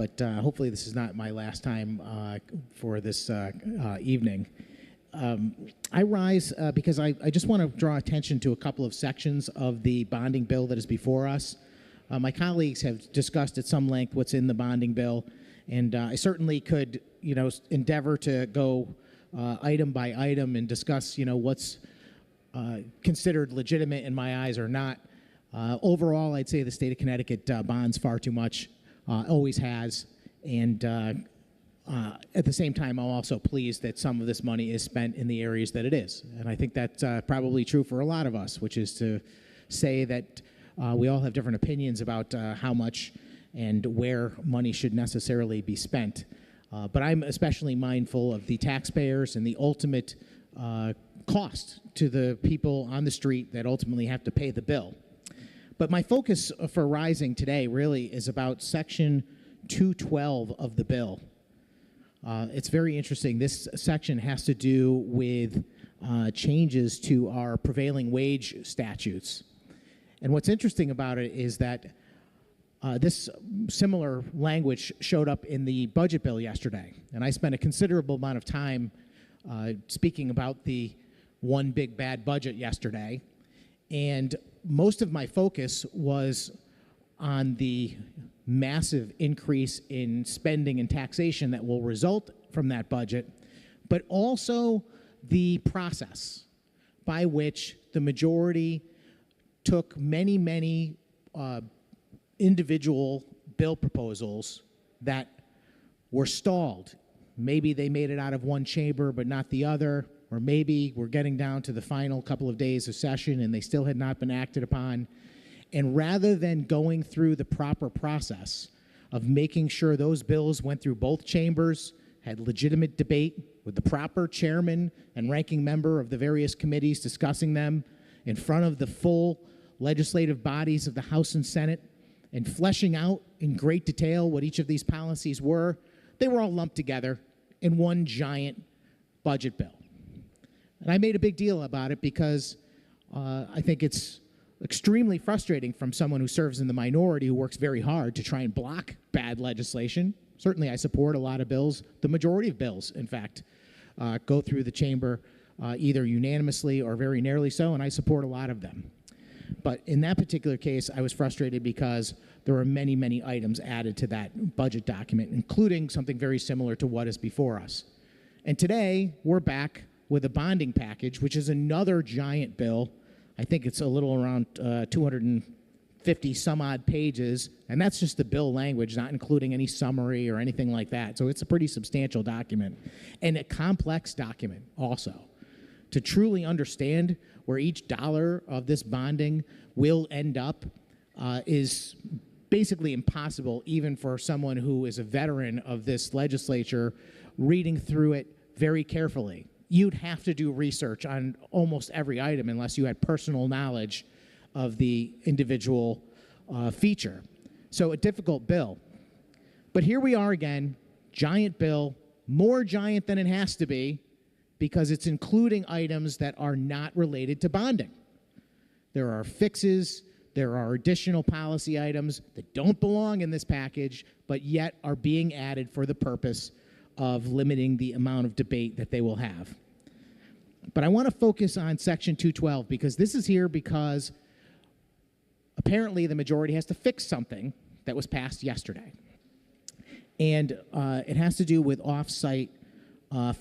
but hopefully this is not my last time for this evening. I rise because I just want to draw attention to a couple of sections of the bonding bill that is before us. My colleagues have discussed at some length what's in the bonding bill, and I certainly could, endeavor to go item by item and discuss, what's considered legitimate in my eyes or not. Overall, I'd say the state of Connecticut bonds far too much, always has, and at the same time, I'm also pleased that some of this money is spent in the areas that it is. And I think that's probably true for a lot of us, which is to say that we all have different opinions about how much and where money should necessarily be spent. But I'm especially mindful of the taxpayers and the ultimate cost to the people on the street that ultimately have to pay the bill. But my focus for Rising today really is about Section 212 of the bill. It's very interesting. This section has to do with changes to our prevailing wage statutes. And what's interesting about it is that this similar language showed up in the budget bill yesterday. And I spent a considerable amount of time speaking about the one big bad budget yesterday. And most of my focus was on the massive increase in spending and taxation that will result from that budget, but also the process by which the majority took many individual bill proposals that were stalled. Maybe they made it out of one chamber but not the other, or maybe we're getting down to the final couple of days of session and they still had not been acted upon. And rather than going through the proper process of making sure those bills went through both chambers, had legitimate debate with the proper chairman and ranking member of the various committees discussing them in front of the full legislative bodies of the House and Senate, and fleshing out in great detail what each of these policies were, they were all lumped together in one giant budget bill. And I made a big deal about it because I think it's extremely frustrating from someone who serves in the minority who works very hard to try and block bad legislation. Certainly I support a lot of bills. The majority of bills, in fact, go through the chamber either unanimously or very narrowly so, and I support a lot of them. But in that particular case, I was frustrated because there were many items added to that budget document, including something very similar to what is before us. And today, we're back with a bonding package, which is another giant bill. I think it's a little around 250 some odd pages, and that's just the bill language, not including any summary or anything like that. So it's a pretty substantial document, and a complex document also. To truly understand where each dollar of this bonding will end up is basically impossible, even for someone who is a veteran of this legislature reading through it very carefully. You'd have to do research on almost every item unless you had personal knowledge of the individual feature. So a difficult bill. But here we are again, giant bill, more giant than it has to be because it's including items that are not related to bonding. There are fixes, there are additional policy items that don't belong in this package, but yet are being added for the purpose of limiting the amount of debate that they will have. But I want to focus on Section 212 because this is here because apparently the majority has to fix something that was passed yesterday. And it has to do with off-site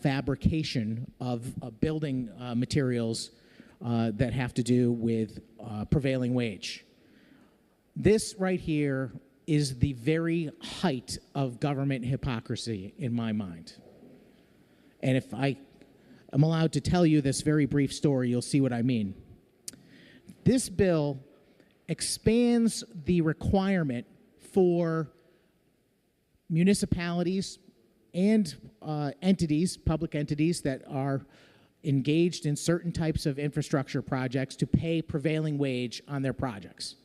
fabrication of building materials that have to do with prevailing wage. This right here is the very height of government hypocrisy in my mind. And if I am allowed to tell you this very brief story, you'll see what I mean. This bill expands the requirement for municipalities and entities, public entities that are engaged in certain types of infrastructure projects to pay prevailing wage on their projects.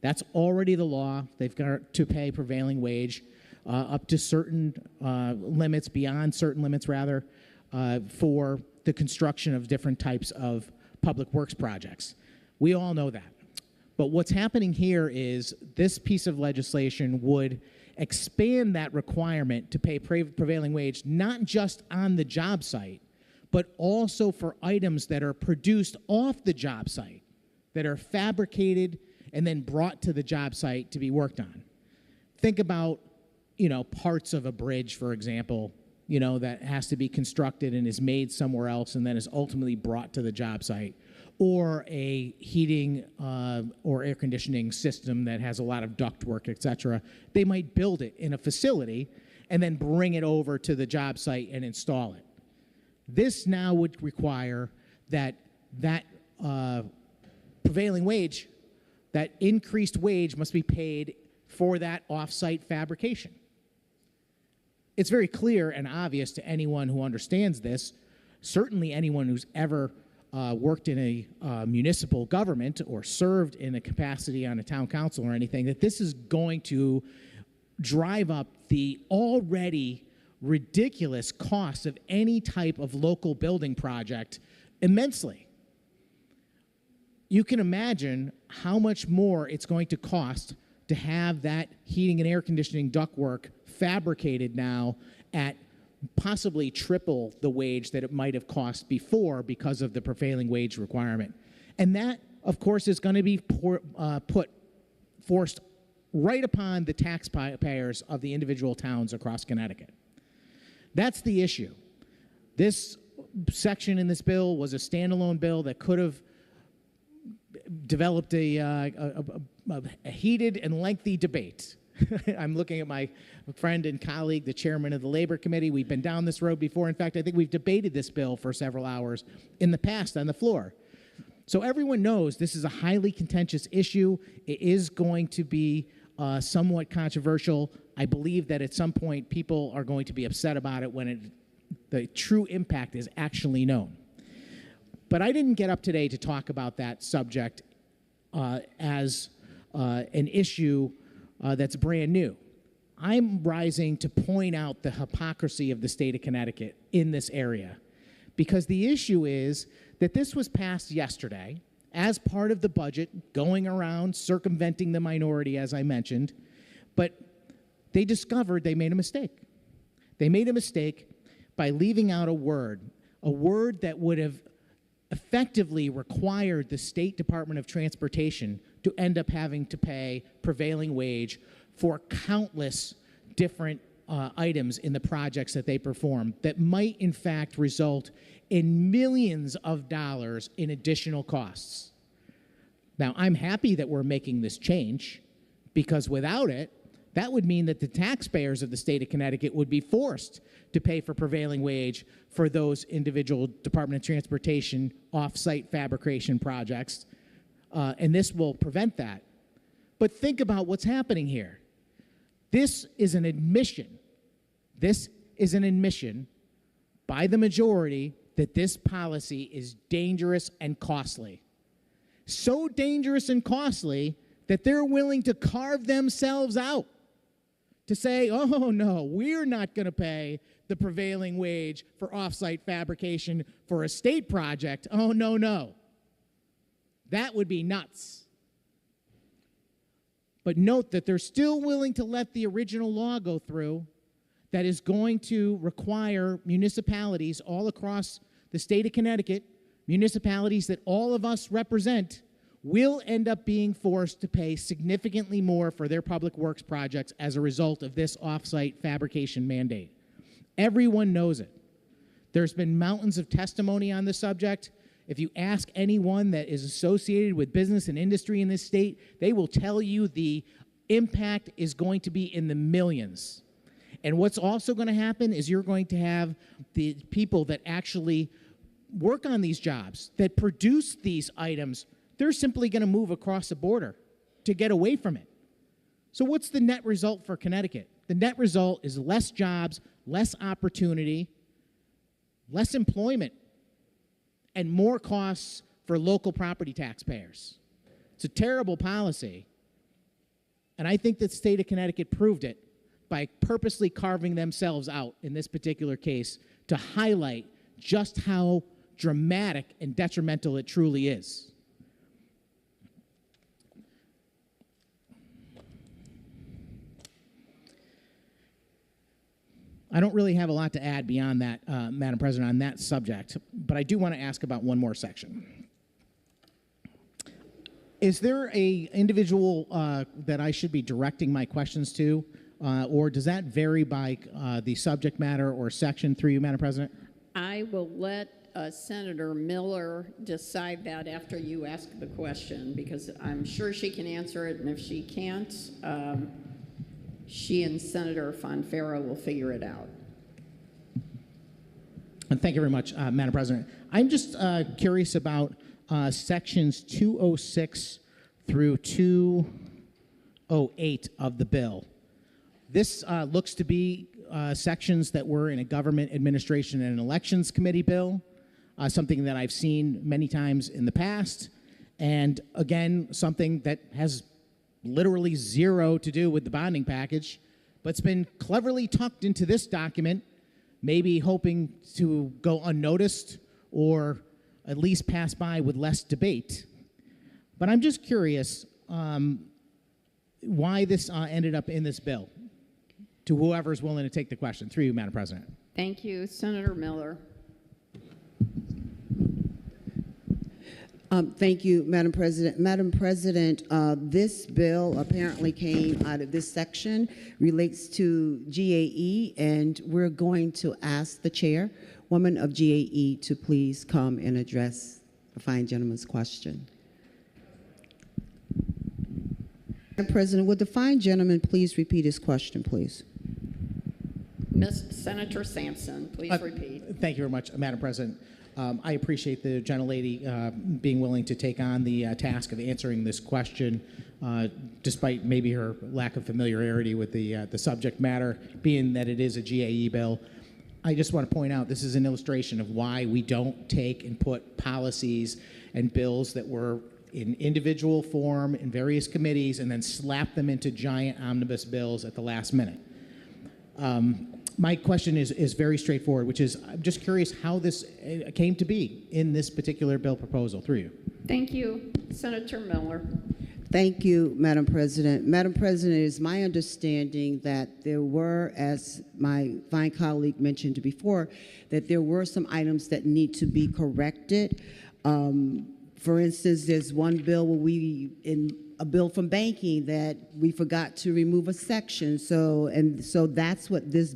That's already the law. They've got to pay prevailing wage up to certain limits, beyond certain limits rather, for the construction of different types of public works projects. We all know that. But what's happening here is this piece of legislation would expand that requirement to pay prevailing wage, not just on the job site, but also for items that are produced off the job site, that are fabricated and then brought to the job site to be worked on. Think about, parts of a bridge, for example, that has to be constructed and is made somewhere else and then is ultimately brought to the job site, or a heating or air conditioning system that has a lot of ductwork, et cetera. They might build it in a facility and then bring it over to the job site and install it. This now would require that prevailing wage, that increased wage must be paid for that off-site fabrication. It's very clear and obvious to anyone who understands this, certainly anyone who's ever worked in a municipal government or served in a capacity on a town council or anything, that this is going to drive up the already ridiculous cost of any type of local building project immensely. You can imagine how much more it's going to cost to have that heating and air conditioning ductwork fabricated now at possibly triple the wage that it might have cost before because of the prevailing wage requirement. And that, of course, is going to be forced right upon the taxpayers of the individual towns across Connecticut. That's the issue. This section in this bill was a standalone bill that could have developed a heated and lengthy debate. I'm looking at my friend and colleague, the chairman of the Labor Committee. We've been down this road before. In fact, I think we've debated this bill for several hours in the past on the floor. So everyone knows this is a highly contentious issue. It is going to be somewhat controversial. I believe that at some point people are going to be upset about it when the true impact is actually known. But I didn't get up today to talk about that subject as an issue that's brand new. I'm rising to point out the hypocrisy of the state of Connecticut in this area, because the issue is that this was passed yesterday as part of the budget, going around circumventing the minority, as I mentioned, but they discovered they made a mistake. They made a mistake by leaving out a word that would have effectively required the State Department of Transportation to end up having to pay prevailing wage for countless different items in the projects that they perform that might in fact result in millions of dollars in additional costs. Now, I'm happy that we're making this change, because without it, that would mean that the taxpayers of the state of Connecticut would be forced to pay for prevailing wage for those individual Department of Transportation off-site fabrication projects, and this will prevent that. But think about what's happening here. This is an admission. This is an admission by the majority that this policy is dangerous and costly. So dangerous and costly that they're willing to carve themselves out to say, oh, no, we're not going to pay the prevailing wage for off-site fabrication for a state project. Oh, no, no. That would be nuts. But note that they're still willing to let the original law go through that is going to require municipalities all across the state of Connecticut, municipalities that all of us represent, will end up being forced to pay significantly more for their public works projects as a result of this off-site fabrication mandate. Everyone knows it. There's been mountains of testimony on the subject. If you ask anyone that is associated with business and industry in this state, they will tell you the impact is going to be in the millions. And what's also going to happen is you're going to have the people that actually work on these jobs, that produce these items, they're simply going to move across the border to get away from it. So what's the net result for Connecticut? The net result is less jobs, less opportunity, less employment, and more costs for local property taxpayers. It's a terrible policy, and I think that the state of Connecticut proved it by purposely carving themselves out in this particular case to highlight just how dramatic and detrimental it truly is. I don't really have a lot to add beyond that, Madam President, on that subject, but I do want to ask about one more section. Is there a individual that I should be directing my questions to, or does that vary by the subject matter or section through you, Madam President? I will let Senator Miller decide that after you ask the question, because I'm sure she can answer it, and if she can't, she and Senator Fonfara will figure it out. And thank you very much, Madam President. I'm just curious about sections 206 through 208 of the bill. This looks to be sections that were in a government administration and elections committee bill, something that I've seen many times in the past, and again, something that has literally zero to do with the bonding package, but it's been cleverly tucked into this document, maybe hoping to go unnoticed or at least pass by with less debate. But I'm just curious why this ended up in this bill, to whoever's willing to take the question. Through you, Madam President. Thank you. Senator Miller. Thank you, Madam President. Madam President, this bill apparently came out of this section, relates to GAE, and we're going to ask the chairwoman of GAE to please come and address the fine gentleman's question. Madam President, would the fine gentleman please repeat his question, please? Senator Sampson, please repeat. Thank you very much, Madam President. I appreciate the gentlelady being willing to take on the task of answering this question, despite maybe her lack of familiarity with the subject matter, being that it is a GAE bill. I just want to point out this is an illustration of why we don't take and put policies and bills that were in individual form in various committees and then slap them into giant omnibus bills at the last minute. My question is very straightforward, which is I'm just curious how this came to be in this particular bill proposal. Through you. Thank you. Senator Miller. Thank you, Madam President. Madam President, it is my understanding that there were, as my fine colleague mentioned before, that there were some items that need to be corrected. For instance, there's one bill where in a bill from banking that we forgot to remove a section. So that's what this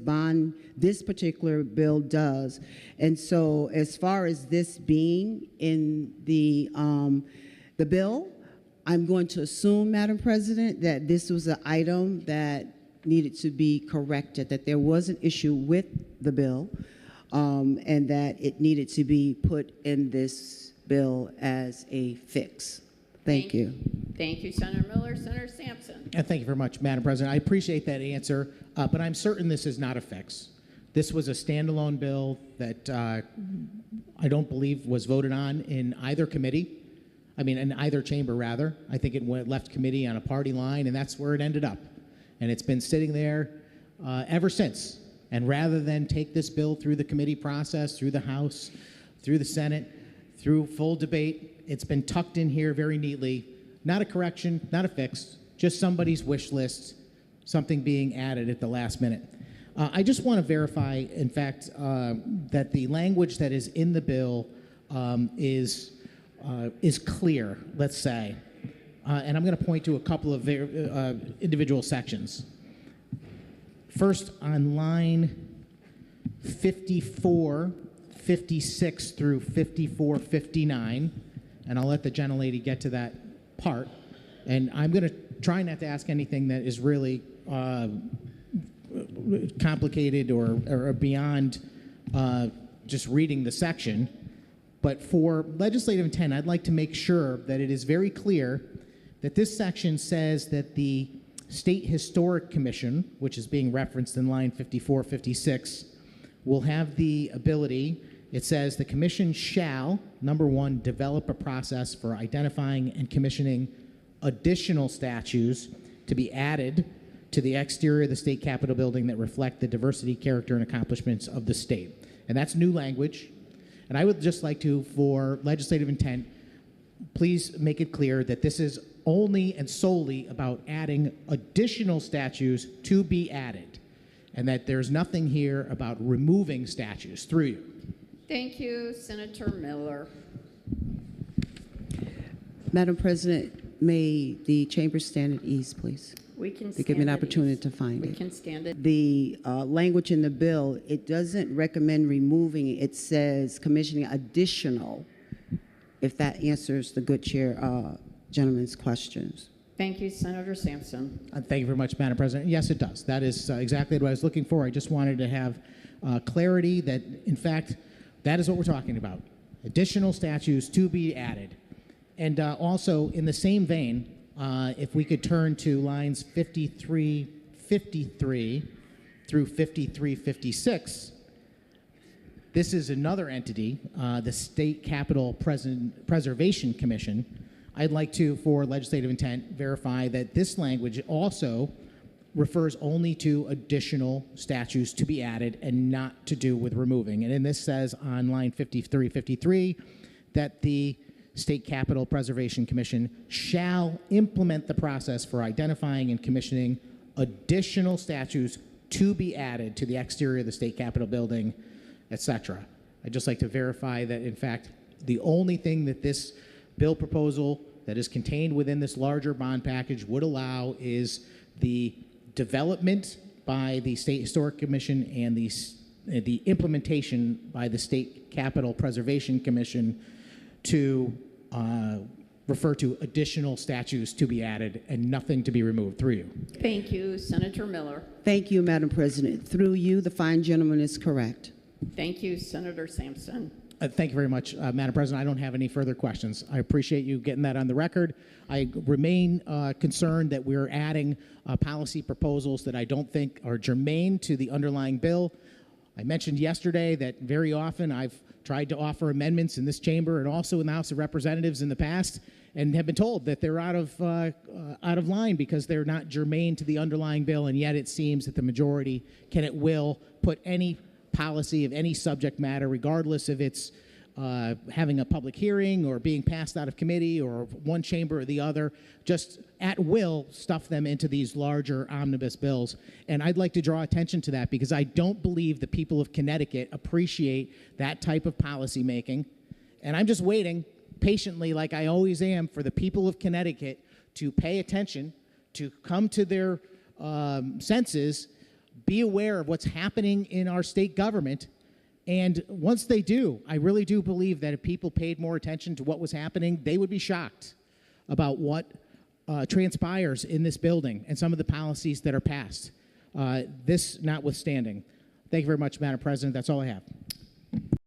particular bill does. And so as far as this being in the bill, I'm going to assume, Madam President, that this was an item that needed to be corrected, that there was an issue with the bill, and that it needed to be put in this bill as a fix. Thank you. Thank you, Senator Miller. Senator Sampson. And thank you very much, Madam President. I appreciate that answer, but I'm certain this is not a fix. This was a standalone bill that I don't believe was voted on in either committee. I mean, in either chamber, rather. I think it left committee on a party line, and that's where it ended up. And it's been sitting there ever since. And rather than take this bill through the committee process, through the House, through the Senate, through full debate, it's been tucked in here very neatly. Not a correction, not a fix, just somebody's wish list, something being added at the last minute. I just want to verify, in fact, that the language that is in the bill is clear, let's say. And I'm going to point to a couple of individual sections. First, on line 54, 56 through 54, 59, and I'll let the gentlelady get to that part. And I'm going to try not to ask anything that is really complicated or beyond just reading the section. But for legislative intent, I'd like to make sure that it is very clear that this section says that the State Historic Commission, which is being referenced in line 54, 56, will have the ability. It says the commission shall, number one, develop a process for identifying and commissioning additional statues to be added to the exterior of the state capitol building that reflect the diversity, character, and accomplishments of the state. And that's new language. And I would just like to, for legislative intent, please make it clear that this is only and solely about adding additional statues to be added. and that there's nothing here about removing statues through you. Thank you, Senator Miller. Madam President, may the chamber stand at ease, please? We can To stand give me an at opportunity ease. to find We it. can stand it. The language in the bill, it doesn't recommend removing it. It says commissioning additional, if that answers the good chair gentleman's questions. Thank you, Senator Sampson. Thank you very much, Madam President. Yes, it does. That is exactly what I was looking for. I just wanted to have clarity that, in fact, that is what we're talking about. Additional statues to be added. And also, in the same vein, if we could turn to lines 5353 through 5356, this is another entity, the State Capitol Preservation Commission. I'd like to, for legislative intent, verify that this language also refers only to additional statues to be added and not to do with removing. And then this says on line 5353 that the State Capitol Preservation Commission shall implement the process for identifying and commissioning additional statues to be added to the exterior of the State Capitol building, etc. I'd just like to verify that, in fact, the only thing that this bill proposal that is contained within this larger bond package would allow is the development by the State Historic Commission and the implementation by the State Capitol Preservation Commission to refer to additional statues to be added and nothing to be removed through you. Thank you, Senator Miller. Thank you, Madam President. Through you, the fine gentleman is correct. Thank you, Senator Sampson. Thank you very much, Madam President. I don't have any further questions. I appreciate you getting that on the record. I remain concerned that we're adding policy proposals that I don't think are germane to the underlying bill. I mentioned yesterday that very often I've tried to offer amendments in this chamber and also in the House of Representatives in the past, and have been told that they're out of line because they're not germane to the underlying bill, and yet it seems that the majority can at will put any policy of any subject matter, regardless if it's having a public hearing or being passed out of committee or one chamber or the other, just at will stuff them into these larger omnibus bills. And I'd like to draw attention to that because I don't believe the people of Connecticut appreciate that type of policy making. And I'm just waiting patiently, like I always am, for the people of Connecticut to pay attention, to come to their senses, be aware of what's happening in our state government. And once they do, I really do believe that if people paid more attention to what was happening, they would be shocked about what transpires in this building and some of the policies that are passed. This notwithstanding. Thank you very much, Madam President. That's all I have.